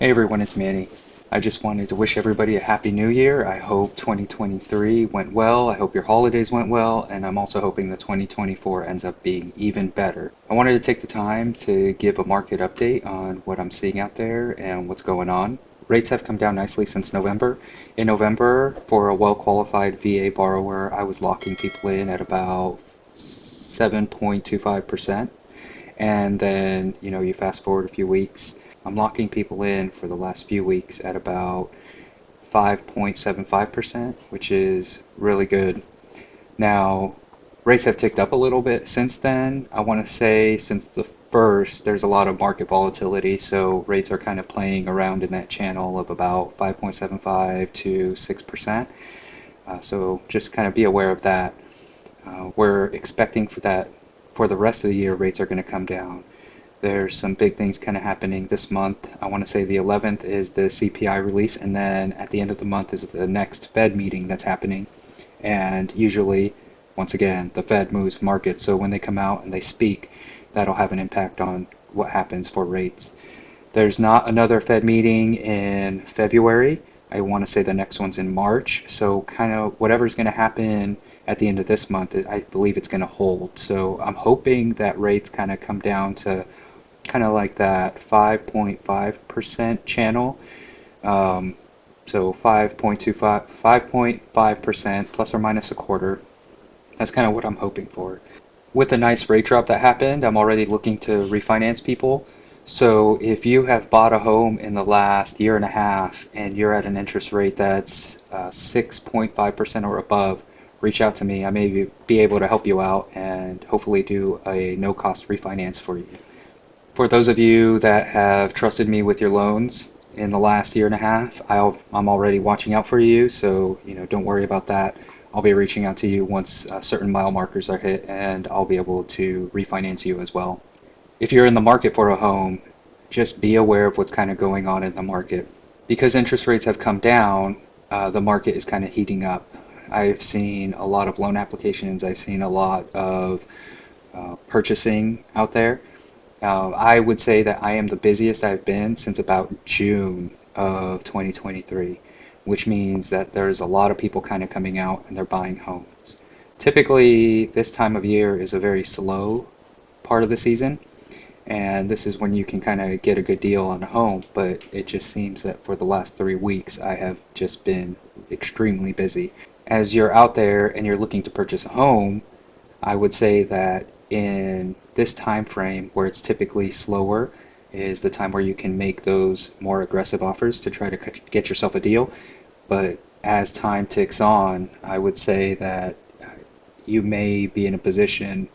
Hey everyone, it's Manny. I just wanted to wish everybody a happy new year. I hope 2023 went well. I hope your holidays went well, and I'm also hoping that 2024 ends up being even better. I wanted to take the time to give a market update on what I'm seeing out there and what's going on. Rates have come down nicely since November. In November, for a well-qualified VA borrower, I was locking people in at about 7.25%. And then, you fast forward a few weeks, I'm locking people in for the last few weeks at about 5.75%, which is really good. Now, rates have ticked up a little bit since then. I want to say since the first, there's a lot of market volatility, so rates are kind of playing around in that channel of about 5.75 to 6%. So just kind of be aware of that. We're expecting for the rest of the year, rates are going to come down. There's some big things kind of happening this month. I want to say the 11th is the CPI release, and then at the end of the month is the next Fed meeting that's happening. And usually, once again, the Fed moves markets, so when they come out and they speak, that'll have an impact on what happens for rates. There's not another Fed meeting in February. I want to say the next one's in March. So kind of whatever's going to happen at the end of this month, I believe it's going to hold. So I'm hoping that rates kind of come down to kind of like that 5.5% channel. So 5.5% plus or minus a quarter. That's kind of what I'm hoping for. With the nice rate drop that happened, I'm already looking to refinance people. So if you have bought a home in the last year and a half and you're at an interest rate that's 6.5% or above, reach out to me. I may be able to help you out and hopefully do a no-cost refinance for you. For those of you that have trusted me with your loans in the last year and a half, I'm already watching out for you, so don't worry about that. I'll be reaching out to you once certain mile markers are hit, and I'll be able to refinance you as well. If you're in the market for a home, just be aware of what's kind of going on in the market. Because interest rates have come down, the market is kind of heating up. I've seen a lot of loan applications. I've seen a lot of purchasing out there. I would say that I am the busiest I've been since about June of 2023, which means that there's a lot of people kind of coming out and they're buying homes. Typically, this time of year is a very slow part of the season, and this is when you can kind of get a good deal on a home, but it just seems that for the last 3 weeks I have just been extremely busy. As you're out there and you're looking to purchase a home, I would say that in this time frame where it's typically slower is the time where you can make those more aggressive offers to try to get yourself a deal. But as time ticks on, I would say that you may be in a position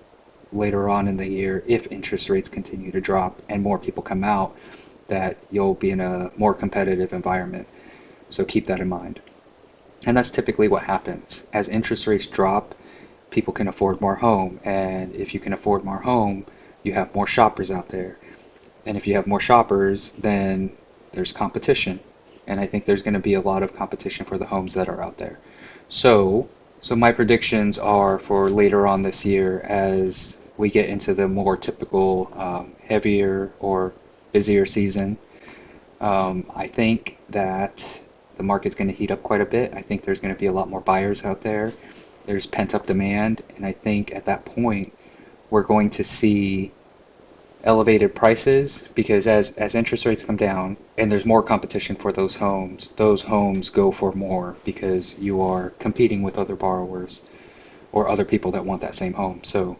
later on in the year, if interest rates continue to drop and more people come out, that you'll be in a more competitive environment. So keep that in mind. And that's typically what happens. As interest rates drop, people can afford more home. And if you can afford more home, you have more shoppers out there. And if you have more shoppers, then there's competition. And I think there's going to be a lot of competition for the homes that are out there. So my predictions are for later on this year as we get into the more typical heavier or busier season. I think that the market's going to heat up quite a bit. I think there's going to be a lot more buyers out there. There's pent-up demand, and I think at that point we're going to see elevated prices because as interest rates come down and there's more competition for those homes go for more because you are competing with other borrowers or other people that want that same home. So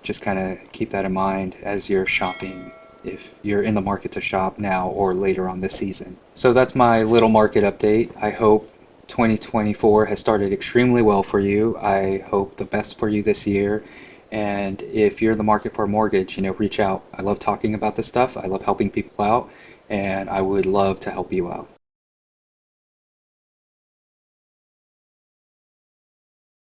just kind of keep that in mind as you're shopping, if you're in the market to shop now or later on this season. So that's my little market update. I hope 2024 has started extremely well for you. I hope the best for you this year. And if you're in the market for a mortgage, reach out. I love talking about this stuff. I love helping people out, and I would love to help you out.